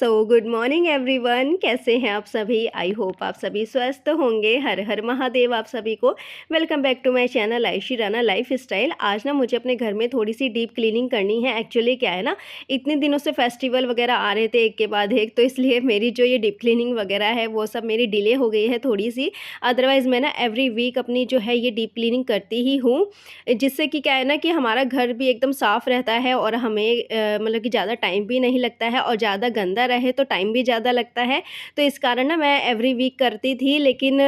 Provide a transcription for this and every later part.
Good morning everyone. कैसे हैं आप सभी? आई होप आप सभी स्वस्थ होंगे। हर हर महादेव आप सभी को। Welcome back to my channel Aayshi Rana life style. आज ना मुझे अपने घर में थोड़ी सी डीप क्लीनिंग करनी है। एक्चुअली क्या है ना, इतने दिनों से फेस्टिवल वगैरह आ रहे थे एक के बाद एक, तो इसलिए मेरी जो ये डीप क्लीनिंग वगैरह है वो सब मेरी डिले हो गई है थोड़ी सी। अदरवाइज़ मैं ना एवरी वीक अपनी जो है ये डीप क्लीनिंग करती ही हूँ, जिससे कि क्या है ना कि हमारा घर भी एकदम साफ़ रहता है और हमें मतलब कि ज़्यादा टाइम भी नहीं लगता है, और ज़्यादा गंदा रहे तो टाइम भी ज़्यादा लगता है। तो इस कारण ना मैं एवरी वीक करती थी, लेकिन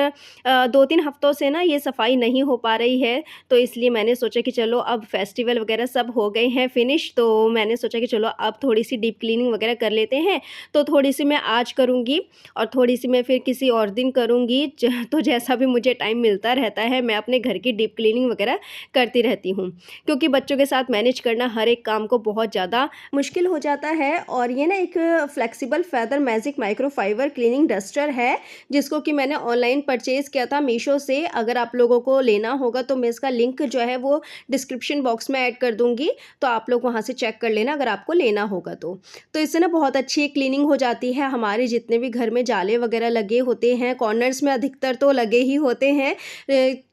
2-3 हफ्तों से ना ये सफाई नहीं हो पा रही है। तो इसलिए मैंने सोचा कि चलो अब फेस्टिवल वगैरह सब हो गए हैं फिनिश, तो मैंने सोचा कि चलो अब थोड़ी-सी डीप क्लीनिंग वगैरह कर लेते हैं। तो थोड़ी-सी मैं आज करूँगी और थोड़ी-सी मैं फिर किसी और दिन करूँगी। तो जैसा भी मुझे टाइम मिलता रहता है मैं अपने घर की डीप क्लीनिंग वगैरह करती रहती हूँ, क्योंकि बच्चों के साथ मैनेज करना हर एक काम को बहुत ज़्यादा मुश्किल हो जाता है। और ये ना एक flexible feather magic microfibre cleaning duster है, जिसको कि मैंने ऑनलाइन परचेज़ किया था मीशो से। अगर आप लोगों को लेना होगा तो मैं इसका लिंक जो है वो डिस्क्रिप्शन बॉक्स में ऐड कर दूँगी, तो आप लोग वहाँ से चेक कर लेना अगर आपको लेना होगा तो। तो इससे ना बहुत अच्छी एक क्लीनिंग हो जाती है। हमारे जितने भी घर में जाले वगैरह लगे होते हैं, कॉर्नर्स में अधिकतर तो लगे ही होते हैं,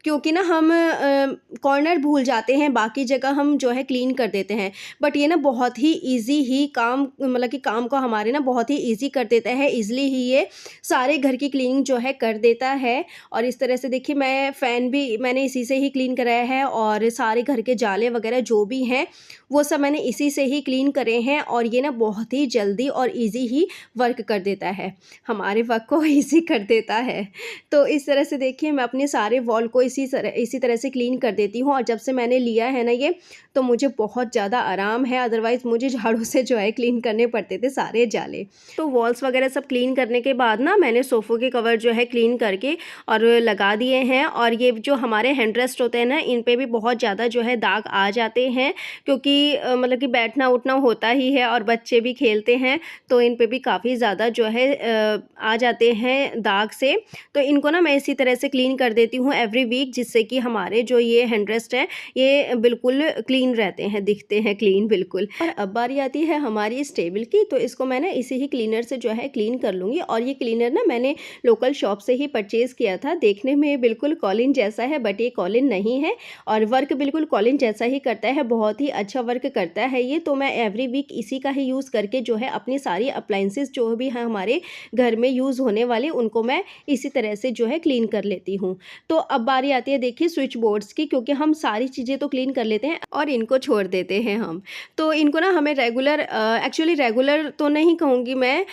क्योंकि ना हम कॉर्नर भूल जाते हैं, बाकी जगह हम जो है क्लीन कर देते हैं। बट ये ना बहुत ही ईज़ी ही काम, मतलब कि काम को हमारे ना बहुत ही ईज़ी कर देता है। ईज़िली ही ये सारे घर की क्लीनिंग जो है कर देता है। और इस तरह से देखिए, मैं फ़ैन भी मैंने इसी से ही क्लीन कराया है, और सारे घर के जाले वगैरह जो भी हैं वो सब मैंने इसी से ही क्लीन करे हैं। और ये ना बहुत ही जल्दी और ईज़ी ही वर्क कर देता है, हमारे वर्क को ईज़ी कर देता है। तो इस तरह से देखिए मैं अपने सारे वॉल को इसी तरह से क्लीन कर देती हूँ। और जब से मैंने लिया है ना ये, तो मुझे बहुत ज़्यादा आराम है। अदरवाइज़ मुझे झाड़ू से जो है क्लीन करने पड़ते थे सारे जाले। तो वॉल्स वगैरह सब क्लीन करने के बाद ना मैंने सोफ़ों के कवर जो है क्लीन करके और लगा दिए हैं। और ये जो हमारे हैंड रेस्ट होते हैं ना, इन पे भी बहुत ज़्यादा जो है दाग आ जाते हैं, क्योंकि मतलब कि बैठना उठना होता ही है और बच्चे भी खेलते हैं, तो इन पे भी काफ़ी ज़्यादा जो है आ जाते हैं दाग से। तो इनको ना मैं इसी तरह से क्लीन कर देती हूँ एवरी वीक, जिससे कि हमारे जो ये हैंड रेस्ट हैं ये बिल्कुल क्लीन रहते हैं, दिखते हैं क्लीन बिल्कुल। और अब बारी आती है हमारी इस टेबल की, तो इसको मैं ना इसी ही क्लीनर से जो है क्लीन कर लूँगी। और ये क्लीनर ना मैंने लोकल शॉप से ही परचेज़ किया था। देखने में बिल्कुल कॉलिन जैसा है, बट ये कॉलिन नहीं है, और वर्क बिल्कुल कॉलिन जैसा ही करता है। बहुत ही अच्छा वर्क करता है ये। तो मैं एवरी वीक इसी का ही यूज़ करके जो है अपनी सारी अप्लायंसेस जो भी हैं हमारे घर में यूज़ होने वाले, उनको मैं इसी तरह से जो है क्लीन कर लेती हूँ। तो अब बारी आती है देखिए स्विच बोर्ड्स की, क्योंकि हम सारी चीज़ें तो क्लीन कर लेते हैं और इनको छोड़ देते हैं हम। तो इनको ना हमें रेगुलर, एक्चुअली रेगुलर तो नहीं कहूँगी मैं,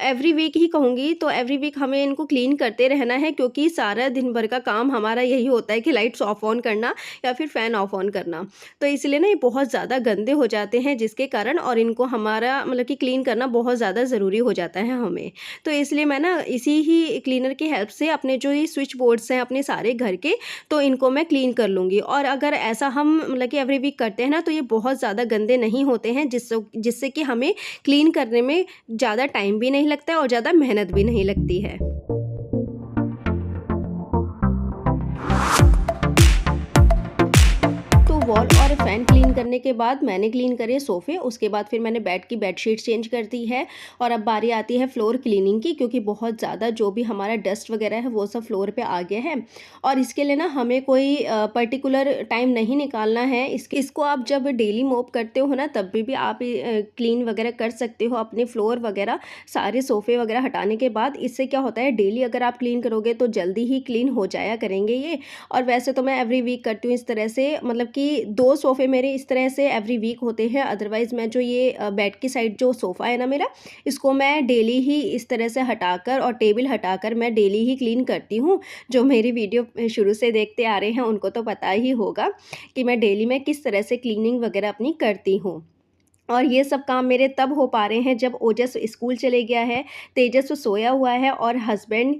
एवरी वीक ही कहूँगी। तो एवरी वीक हमें इनको क्लीन करते रहना है, क्योंकि सारा दिन भर का काम हमारा यही होता है कि लाइट्स ऑफ ऑन करना या फिर फ़ैन ऑफ ऑन करना। तो इसलिए ना ये बहुत ज़्यादा गंदे हो जाते हैं, जिसके कारण और इनको हमारा मतलब कि क्लीन करना बहुत ज़्यादा ज़रूरी हो जाता है हमें। तो इसलिए मैं ना इसी ही क्लीनर की हेल्प से अपने जो ये स्विच बोर्ड्स हैं अपने सारे घर के, तो इनको मैं क्लीन कर लूँगी। और अगर ऐसा हम मतलब कि एवरी वीक करते हैं ना, तो ये बहुत ज़्यादा गंदे नहीं होते हैं, जिससे कि हमें क्लीन करने में ज़्यादा टाइम भी नहीं लगता है और ज़्यादा मेहनत भी नहीं लगती है। तो वॉल और फैन क्लीन करने के बाद मैंने क्लीन करे सोफ़े, उसके बाद फिर मैंने बेड की बेडशीट चेंज कर दी है। और अब बारी आती है फ्लोर क्लीनिंग की, क्योंकि बहुत ज़्यादा जो भी हमारा डस्ट वगैरह है वो सब फ्लोर पे आ गया है। और इसके लिए ना हमें कोई पर्टिकुलर टाइम नहीं निकालना है। इसको आप जब डेली मॉप करते हो ना, तब भी आप क्लीन वगैरह कर सकते हो अपने फ्लोर वगैरह, सारे सोफ़े वगैरह हटाने के बाद। इससे क्या होता है, डेली अगर आप क्लीन करोगे तो जल्दी ही क्लीन हो जाया करेंगे ये। और वैसे तो मैं एवरी वीक करती हूँ इस तरह से, मतलब कि 2 सोफ़े मेरे इस तरह से एवरी वीक होते हैं। अदरवाइज़ मैं जो ये बेड की साइड जो सोफ़ा है ना मेरा, इसको मैं डेली ही इस तरह से हटाकर और टेबल हटाकर मैं डेली ही क्लीन करती हूँ। जो मेरी वीडियो शुरू से देखते आ रहे हैं उनको तो पता ही होगा कि मैं डेली में किस तरह से क्लीनिंग वगैरह अपनी करती हूँ। और ये सब काम मेरे तब हो पा रहे हैं जब ओजस स्कूल चले गया है, तेजस सोया हुआ है और हस्बैंड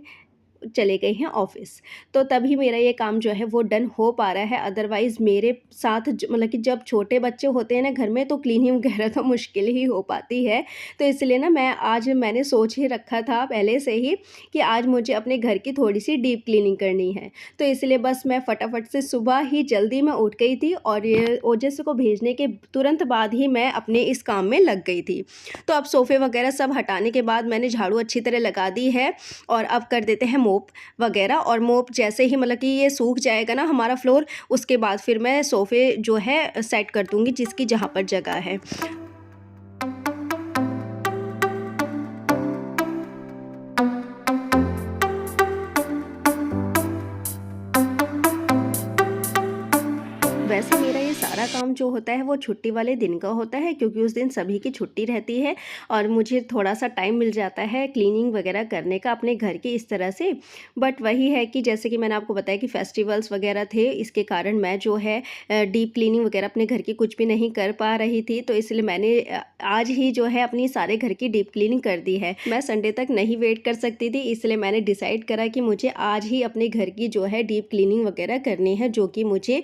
चले गए हैं ऑफ़िस। तो तभी मेरा ये काम जो है वो डन हो पा रहा है, अदरवाइज़ मेरे साथ मतलब कि जब छोटे बच्चे होते हैं ना घर में, तो क्लीनिंग वगैरह तो मुश्किल ही हो पाती है। तो इसलिए ना मैंने सोच ही रखा था पहले से ही कि आज मुझे अपने घर की थोड़ी-सी डीप क्लीनिंग करनी है। तो इसलिए बस मैं फटाफट से सुबह ही जल्दी में उठ गई थी और ये ओजस को भेजने के तुरंत बाद ही मैं अपने इस काम में लग गई थी। तो अब सोफ़े वगैरह सब हटाने के बाद मैंने झाड़ू अच्छी तरह लगा दी है और अब कर देते हैं मोप वगैरह। और मोप जैसे ही मतलब कि ये सूख जाएगा ना हमारा फ्लोर, उसके बाद फिर मैं सोफ़े जो है सेट कर दूँगी जिसकी जहाँ पर जगह है। वैसे मेरा ये सारा काम जो होता है वो छुट्टी वाले दिन का होता है, क्योंकि उस दिन सभी की छुट्टी रहती है और मुझे थोड़ा-सा टाइम मिल जाता है क्लीनिंग वगैरह करने का अपने घर की इस तरह से। बट वही है कि जैसे कि मैंने आपको बताया कि फेस्टिवल्स वगैरह थे, इसके कारण मैं जो है डीप क्लीनिंग वगैरह अपने घर की कुछ भी नहीं कर पा रही थी। तो इसलिए मैंने आज ही जो है अपनी सारे घर की डीप क्लीनिंग कर दी है। मैं संडे तक नहीं वेट कर सकती थी, इसलिए मैंने डिसाइड करा कि मुझे आज ही अपने घर की जो है डीप क्लीनिंग वगैरह करनी है, जो कि मुझे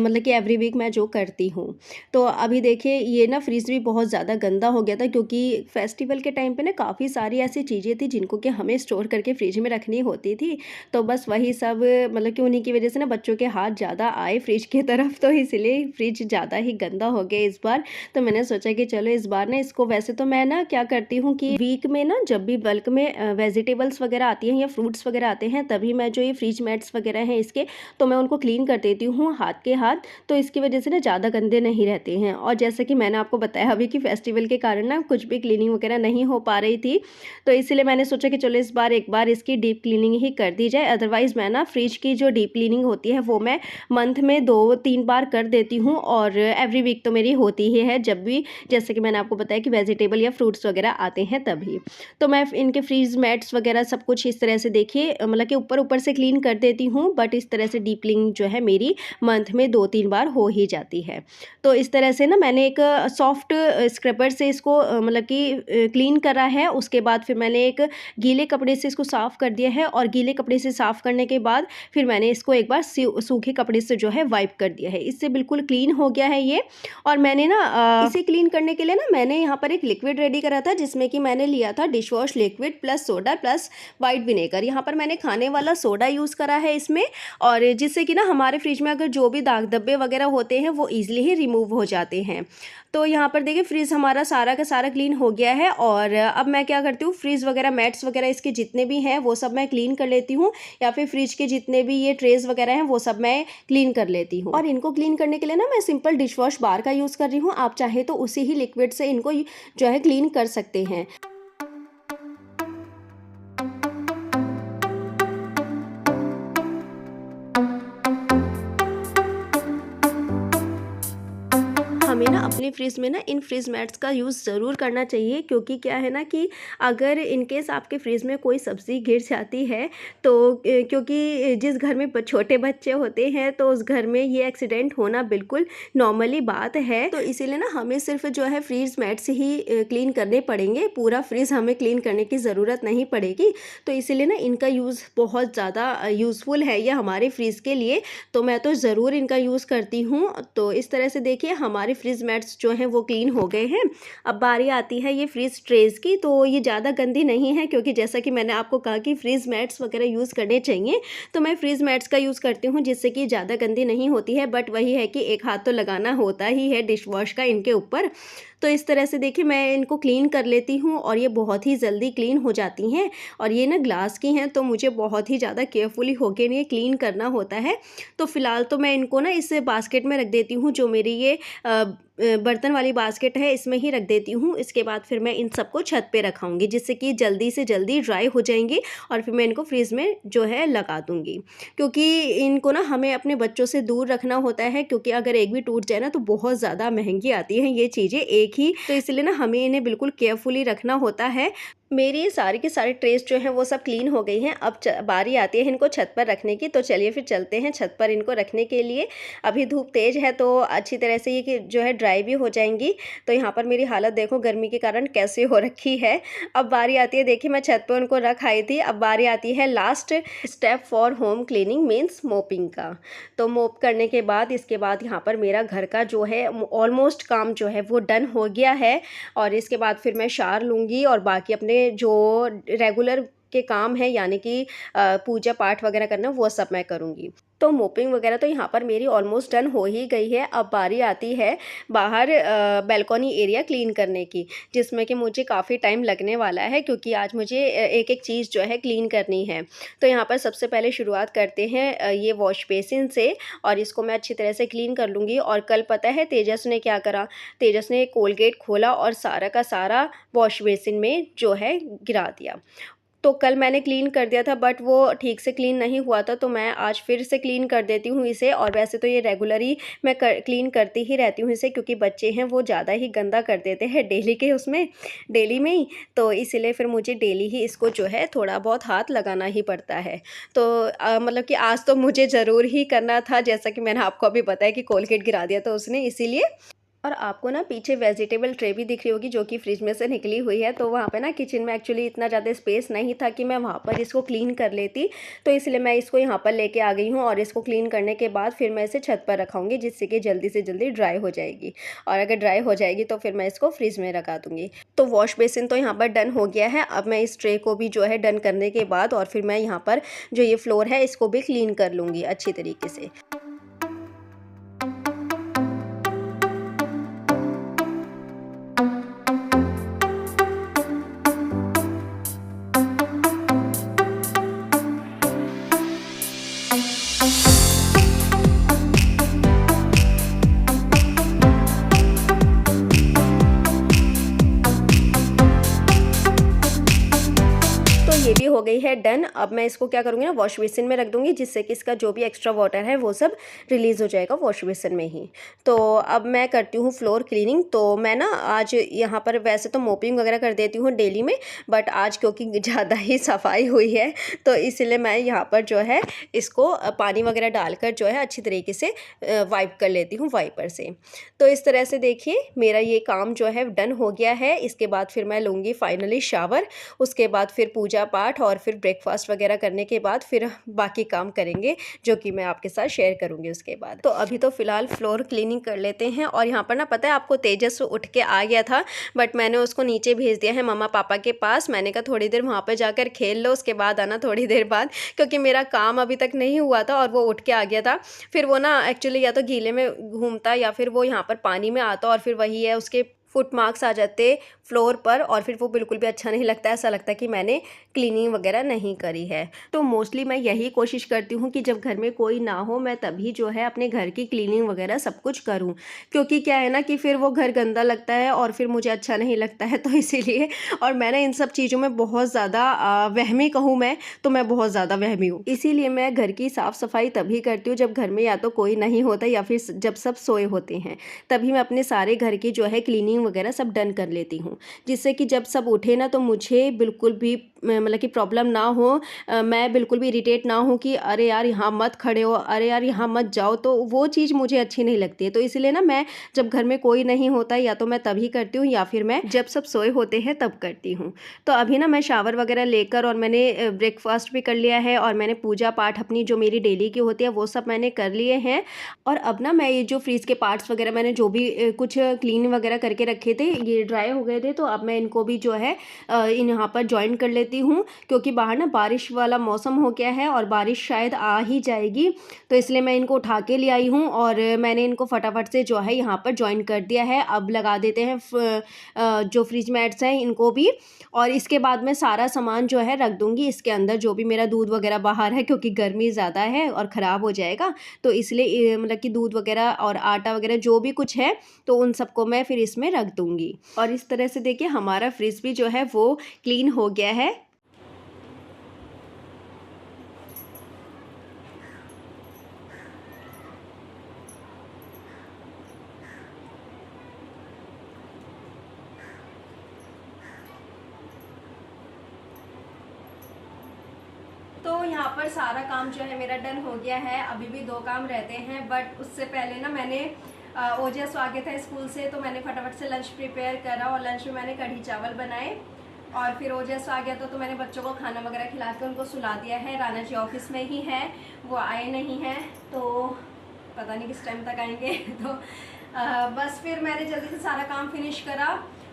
मतलब कि एवरी वीक मैं जो करती हूँ। तो अभी देखिए ये ना फ्रिज भी बहुत ज़्यादा गंदा हो गया था, क्योंकि फेस्टिवल के टाइम पे ना काफ़ी सारी ऐसी चीज़ें थी जिनको कि हमें स्टोर करके फ्रिज में रखनी होती थी। तो बस वही सब मतलब कि उन्हीं की वजह से ना बच्चों के हाथ ज़्यादा आए फ्रिज की तरफ, तो इसलिए फ्रिज ज़्यादा ही गंदा हो गया इस बार। तो मैंने सोचा कि चलो इस बार ना इसको, वैसे तो मैं ना क्या करती हूँ कि वीक में ना जब भी बल्क में वेजिटेबल्स वगैरह आती हैं या फ्रूट्स वगैरह आते हैं, तभी मैं जो ये फ्रिज मैट्स वगैरह हैं इसके, तो मैं उनको क्लीन कर देती हूँ हाथ के हाथ। तो इसकी वजह से ना ज़्यादा गंदे नहीं रहते हैं। और जैसा कि मैंने आपको बताया अभी कि फेस्टिवल के कारण ना कुछ भी क्लीनिंग वगैरह नहीं हो पा रही थी, तो इसीलिए मैंने सोचा कि चलो इस बार एक बार इसकी डीप क्लीनिंग ही कर दी जाए। अदरवाइज़ मैं ना फ्रिज की जो डीप क्लीनिंग होती है वो मैं मंथ में 2-3 बार कर देती हूँ और एवरी वीक तो मेरी होती ही है, जब भी जैसे कि मैंने आपको बताया कि वेजिटेबल या फ्रूट्स वगैरह आते हैं तभी। तो मैं इनके फ्रीज मैट्स वगैरह सब कुछ इस तरह से देखिए मतलब कि ऊपर-ऊपर से क्लीन कर देती हूँ, बट इस तरह से डीप क्लीनिंग जो है मेरी मंथ में 2-3 बार हो ही जाती है। तो इस तरह से ना मैंने एक सॉफ्ट स्क्रबर से इसको मतलब कि क्लीन करा है। उसके बाद फिर मैंने एक गीले कपड़े से इसको साफ़ कर दिया है और गीले कपड़े से साफ़ करने के बाद फिर मैंने इसको एक बार सूखे कपड़े से जो है वाइप कर दिया है। इससे बिल्कुल क्लीन हो गया है ये। और मैंने ना इसे क्लीन करने के लिए ना मैंने यहाँ पर एक लिक्विड रेडी करा था, जिसमें कि मैंने लिया था dish wash liquid plus soda plus white vinegar. यहाँ पर मैंने खाने वाला सोडा यूज़ करा है इसमें, और जिससे कि ना हमारे फ्रिज में अगर जो भी दाग धब्बे वगैरह होते हैं वो ईज़िली ही रिमूव हो जाते हैं। तो यहाँ पर देखिए फ्रिज हमारा सारा का सारा क्लीन हो गया है। और अब मैं क्या करती हूँ, फ्रिज वगैरह मैट्स वगैरह इसके जितने भी हैं वो सब मैं क्लीन कर लेती हूँ, या फिर फ्रिज के जितने भी ये ट्रेज वगैरह हैं वो सब मैं क्लीन कर लेती हूँ। और इनको क्लीन करने के लिए ना मैं सिंपल डिश वॉश बार का यूज़ कर रही हूँ। आप चाहे तो उसी ही लिक्विड से इनको जो है क्लीन कर सकते हैं। हमें ना अपने फ्रिज में ना इन फ्रिज मैट्स का यूज़ ज़रूर करना चाहिए, क्योंकि क्या है ना कि अगर इन केस आपके फ्रिज में कोई सब्ज़ी गिर जाती है तो क्योंकि जिस घर में छोटे बच्चे होते हैं तो उस घर में ये एक्सीडेंट होना बिल्कुल नॉर्मली बात है। तो इसीलिए ना हमें सिर्फ जो है फ्रिज मैट्स ही क्लीन करने पड़ेंगे, पूरा फ्रिज हमें क्लीन करने की ज़रूरत नहीं पड़ेगी। तो इसीलिए ना इनका यूज़ बहुत ज़्यादा यूज़फुल है ये हमारे फ्रिज के लिए, तो मैं तो ज़रूर इनका यूज़ करती हूँ। तो इस तरह से देखिए हमारे फ्रिज मैट्स जो हैं वो क्लीन हो गए हैं। अब बारी आती है ये फ्रिज ट्रेज़ की। तो ये ज़्यादा गंदी नहीं है, क्योंकि जैसा कि मैंने आपको कहा कि फ्रिज मैट्स वगैरह यूज़ करने चाहिए, तो मैं फ्रिज मैट्स का यूज़ करती हूँ जिससे कि ज़्यादा गंदी नहीं होती है। बट वही है कि एक हाथ तो लगाना होता ही है डिश वॉश का इनके ऊपर। तो इस तरह से देखिए मैं इनको क्लीन कर लेती हूँ और ये बहुत ही जल्दी क्लीन हो जाती हैं। और ये ना ग्लास की हैं, तो मुझे बहुत ही ज़्यादा केयरफुली होके इन्हें क्लीन करना होता है। तो फ़िलहाल तो मैं इनको ना इस बास्केट में रख देती हूँ, जो मेरी ये बर्तन वाली बास्केट है इसमें ही रख देती हूँ। इसके बाद फिर मैं इन सबको छत पे रखाऊंगी, जिससे कि जल्दी से जल्दी ड्राई हो जाएंगी और फिर मैं इनको फ्रिज में जो है लगा दूंगी। क्योंकि इनको ना हमें अपने बच्चों से दूर रखना होता है, क्योंकि अगर एक भी टूट जाए ना तो बहुत ज़्यादा महंगी आती हैं ये चीज़ें एक ही, तो इसलिए ना हमें इन्हें बिल्कुल केयरफुली रखना होता है। मेरी ये सारी की सारी ट्रेस जो हैं वो सब क्लीन हो गई हैं। अब बारी आती है इनको छत पर रखने की, तो चलिए फिर चलते हैं छत पर इनको रखने के लिए। अभी धूप तेज़ है तो अच्छी तरह से ये कि जो है ड्राई भी हो जाएंगी। तो यहाँ पर मेरी हालत देखो गर्मी के कारण कैसे हो रखी है। अब बारी आती है, देखिए मैं छत पर उनको रख आई थी। अब बारी आती है last step for home cleaning means mopping का। तो मोप करने के बाद इसके बाद यहाँ पर मेरा घर का जो है ऑलमोस्ट काम जो है वो डन हो गया है। और इसके बाद फिर मैं शावर लूँगी और बाकी अपने जो रेगुलर के काम है यानी कि पूजा पाठ वगैरह करना वो सब मैं करूँगी। तो मोपिंग वगैरह तो यहाँ पर मेरी ऑलमोस्ट डन हो ही गई है। अब बारी आती है बाहर बालकनी एरिया क्लीन करने की, जिसमें कि मुझे काफ़ी टाइम लगने वाला है क्योंकि आज मुझे एक एक चीज़ जो है क्लीन करनी है। तो यहाँ पर सबसे पहले शुरुआत करते हैं ये वॉश बेसिन से, और इसको मैं अच्छी तरह से क्लीन कर लूँगी। और कल पता है तेजस ने क्या करा, तेजस ने कोलगेट खोला और सारा का सारा वॉश बेसिन में जो है गिरा दिया। तो कल मैंने क्लीन कर दिया था बट वो ठीक से क्लीन नहीं हुआ था, तो मैं आज फिर से क्लीन कर देती हूँ इसे। और वैसे तो ये रेगुलरली मैं क्लीन करती ही रहती हूँ इसे, क्योंकि बच्चे हैं वो ज़्यादा ही गंदा कर देते हैं डेली में ही। तो इसीलिए फिर मुझे डेली ही इसको जो है थोड़ा बहुत हाथ लगाना ही पड़ता है। तो मतलब कि आज तो मुझे ज़रूर ही करना था, जैसा कि मैंने आपको अभी बताया कि कोलगेट गिरा दिया था उसने, इसीलिए। और आपको ना पीछे वेजिटेबल ट्रे भी दिख रही होगी जो कि फ्रिज में से निकली हुई है। तो वहाँ पे ना किचन में एक्चुअली इतना ज़्यादा स्पेस नहीं था कि मैं वहाँ पर इसको क्लीन कर लेती, तो इसलिए मैं इसको यहाँ पर लेके आ गई हूँ। और इसको क्लीन करने के बाद फिर मैं इसे छत पर रखाऊंगी, जिससे कि जल्दी से जल्दी ड्राई हो जाएगी। और अगर ड्राई हो जाएगी तो फिर मैं इसको फ्रिज में रखा दूँगी। तो वॉश बेसिन तो यहाँ पर डन हो गया है। अब मैं इस ट्रे को भी जो है डन करने के बाद और फिर मैं यहाँ पर जो ये फ्लोर है इसको भी क्लीन कर लूँगी अच्छी तरीके से। ये भी हो गई है डन। अब मैं इसको क्या करूँगी ना, वॉश बेसिन में रख दूँगी, जिससे कि इसका जो भी एक्स्ट्रा वाटर है वो सब रिलीज़ हो जाएगा वॉश बेसिन में ही। तो अब मैं करती हूँ फ्लोर क्लीनिंग। तो मैं ना आज यहाँ पर वैसे तो मोपिंग वगैरह कर देती हूँ डेली में, बट आज क्योंकि ज़्यादा ही सफाई हुई है तो इसलिए मैं यहाँ पर जो है इसको पानी वगैरह डालकर जो है अच्छी तरीके से वाइप कर लेती हूँ वाइपर से। तो इस तरह से देखिए मेरा ये काम जो है डन हो गया है। इसके बाद फिर मैं लूँगी फाइनली शावर, उसके बाद फिर पूजा पाठ और फिर ब्रेकफास्ट वगैरह करने के बाद फिर बाकी काम करेंगे, जो कि मैं आपके साथ शेयर करूंगी उसके बाद। तो अभी तो फिलहाल फ्लोर क्लीनिंग कर लेते हैं। और यहाँ पर ना पता है आपको, तेजस उठ के आ गया था बट मैंने उसको नीचे भेज दिया है मम्मा पापा के पास। मैंने कहा थोड़ी देर वहाँ पर जाकर खेल लो, उसके बाद आना थोड़ी देर बाद, क्योंकि मेरा काम अभी तक नहीं हुआ था और वो उठ के आ गया था। फिर वो ना एक्चुअली या तो गीले में घूमता या फिर वो यहाँ पर पानी में आता, और फिर वही है उसके फुट मार्क्स आ जाते फ्लोर पर, और फिर वो बिल्कुल भी अच्छा नहीं लगता, ऐसा लगता है कि मैंने क्लीनिंग वगैरह नहीं करी है। तो मोस्टली मैं यही कोशिश करती हूँ कि जब घर में कोई ना हो मैं तभी जो है अपने घर की क्लीनिंग वगैरह सब कुछ करूँ, क्योंकि क्या है ना कि फिर वो घर गंदा लगता है और फिर मुझे अच्छा नहीं लगता है। तो इसीलिए, और मैंने इन सब चीज़ों में बहुत ज़्यादा वहमी कहूँ मैं तो मैं बहुत ज़्यादा वहमी हूँ। इसीलिए मैं घर की साफ़ सफाई तभी करती हूँ जब घर में या तो कोई नहीं होता या फिर जब सब सोए होते हैं, तभी मैं अपने सारे घर की जो है क्लीनिंग वगैरह सब डन कर लेती हूँ, जिससे कि जब सब उठे ना तो मुझे बिल्कुल भी मतलब कि प्रॉब्लम ना हो, मैं बिल्कुल भी इरिटेट ना हूँ कि अरे यार यहाँ मत खड़े हो, अरे यार यहाँ मत जाओ, तो वो चीज़ मुझे अच्छी नहीं लगती है। तो इसलिए ना मैं जब घर में कोई नहीं होता या तो मैं तभी करती हूँ या फिर मैं जब सब सोए होते हैं तब करती हूँ। तो अभी ना मैं शावर वगैरह लेकर और मैंने ब्रेकफास्ट भी कर लिया है और मैंने पूजा पाठ अपनी जो मेरी डेली की होती है वो सब मैंने कर लिए हैं। और अब ना मैं ये जो फ्रीज के पार्ट्स वगैरह मैंने जो भी कुछ क्लीन वगैरह करके रखे थे ये ड्राई हो गए थे, तो अब मैं इनको भी जो है इन यहाँ पर ज्वाइन कर लेती हूँ, क्योंकि बाहर ना बारिश वाला मौसम हो गया है और बारिश शायद आ ही जाएगी। तो इसलिए मैं इनको उठा के ले आई हूँ और मैंने इनको फटाफट से जो है यहाँ पर ज्वाइन कर दिया है। अब लगा देते हैं जो फ्रिज मैट्स हैं इनको भी, और इसके बाद मैं सारा सामान जो है रख दूँगी इसके अंदर, जो भी मेरा दूध वगैरह बाहर है, क्योंकि गर्मी ज़्यादा है और ख़राब हो जाएगा। तो इसलिए मतलब कि दूध वगैरह और आटा वगैरह जो भी कुछ है तो उन सबको मैं फिर इसमें रख दूँगी। और इस तरह से देखिए हमारा फ्रिज भी जो है वो क्लीन हो गया है। तो यहाँ पर सारा काम जो है मेरा डन हो गया है। अभी भी 2 काम रहते हैं, बट उससे पहले ना मैंने ओजस आ गया था स्कूल से, तो मैंने फटाफट से लंच प्रिपेयर करा और लंच में मैंने कढ़ी चावल बनाए। और फिर ओजस आ गया तो मैंने बच्चों को खाना वगैरह खिला के उनको सुला दिया है। राना जी ऑफिस में ही है, वो आए नहीं हैं, तो पता नहीं किस टाइम तक आएंगे। तो बस फिर मैंने जल्दी से सारा काम फिनिश करा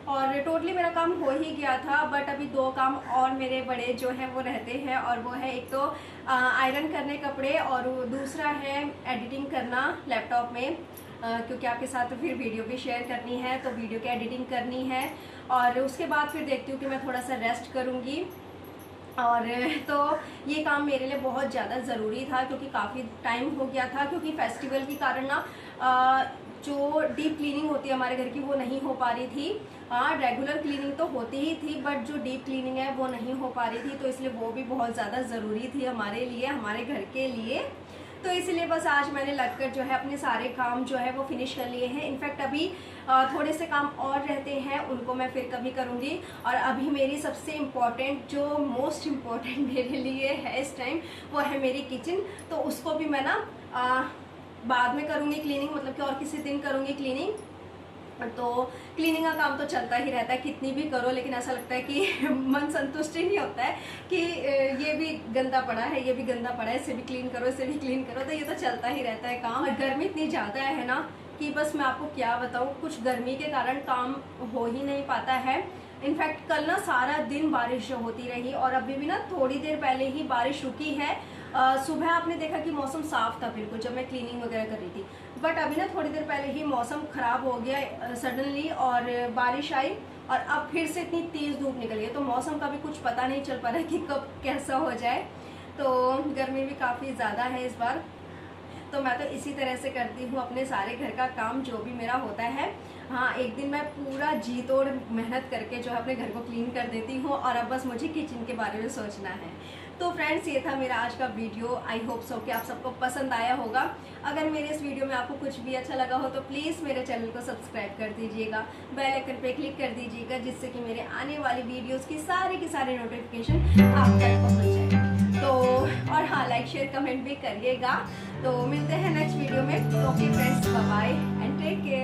और टोटली मेरा काम हो ही गया था। बट अभी 2 काम और मेरे बड़े जो हैं वो रहते हैं, और वो है एक तो आयरन करने कपड़े और दूसरा है एडिटिंग करना लैपटॉप में, क्योंकि आपके साथ तो फिर वीडियो भी शेयर करनी है, तो वीडियो की एडिटिंग करनी है। और उसके बाद फिर देखती हूँ कि मैं थोड़ा सा रेस्ट करूँगी। और तो ये काम मेरे लिए बहुत ज़्यादा ज़रूरी था, क्योंकि काफ़ी टाइम हो गया था, क्योंकि फेस्टिवल के कारण ना जो डीप क्लीनिंग होती है हमारे घर की वो नहीं हो पा रही थी। रेगुलर क्लीनिंग तो होती ही थी, बट जो डीप क्लीनिंग है वो नहीं हो पा रही थी, तो इसलिए वो भी बहुत ज़्यादा ज़रूरी थी हमारे लिए, हमारे घर के लिए। तो इसलिए बस आज मैंने लगकर जो है अपने सारे काम जो है वो फिनिश कर लिए हैं। इनफैक्ट अभी थोड़े से काम और रहते हैं, उनको मैं फिर कभी करूँगी। और अभी मेरी सबसे इम्पॉर्टेंट, जो मोस्ट इम्पॉर्टेंट मेरे लिए है इस टाइम, वो है मेरी किचन। तो उसको भी मैं ना बाद में करूँगी क्लीनिंग, मतलब कि और किसी दिन करूँगी क्लीनिंग। तो क्लीनिंग का काम तो चलता ही रहता है, कितनी भी करो, लेकिन ऐसा लगता है कि मन संतुष्ट ही नहीं होता है कि ये भी गंदा पड़ा है, ये भी गंदा पड़ा है, इसे भी क्लीन करो, इसे भी क्लीन करो। तो ये तो चलता ही रहता है काम। और गर्मी इतनी ज़्यादा है ना कि बस मैं आपको क्या बताऊँ, कुछ गर्मी के कारण काम हो ही नहीं पाता है। इनफैक्ट कल ना सारा दिन बारिश होती रही, और अभी भी ना थोड़ी देर पहले ही बारिश रुकी है। सुबह आपने देखा कि मौसम साफ था बिल्कुल जब मैं क्लीनिंग वगैरह कर रही थी, बट अभी ना थोड़ी देर पहले ही मौसम ख़राब हो गया सडनली, और बारिश आई, और अब फिर से इतनी तेज़ धूप निकल गई। तो मौसम का भी कुछ पता नहीं चल पा रहा है कि कब कैसा हो जाए। तो गर्मी भी काफ़ी ज़्यादा है इस बार। तो मैं तो इसी तरह से करती हूँ अपने सारे घर का काम जो भी मेरा होता है। हाँ, एक दिन मैं पूरा जी तोड़ मेहनत करके जो है अपने घर को क्लीन कर देती हूँ, और अब बस मुझे किचन के बारे में सोचना है। तो फ्रेंड्स, ये था मेरा आज का वीडियो। आई होप सो कि आप सबको पसंद आया होगा। अगर मेरे इस वीडियो में आपको कुछ भी अच्छा लगा हो तो प्लीज़ मेरे चैनल को सब्सक्राइब कर दीजिएगा, बेल आइकन पे क्लिक कर दीजिएगा, जिससे कि मेरे आने वाली वीडियोज़ की सारे नोटिफिकेशन आप तक पहुँच जाए। तो और हाँ, लाइक शेयर कमेंट भी करिएगा। तो मिलते हैं नेक्स्ट वीडियो में। Okay friends, bye bye and take care.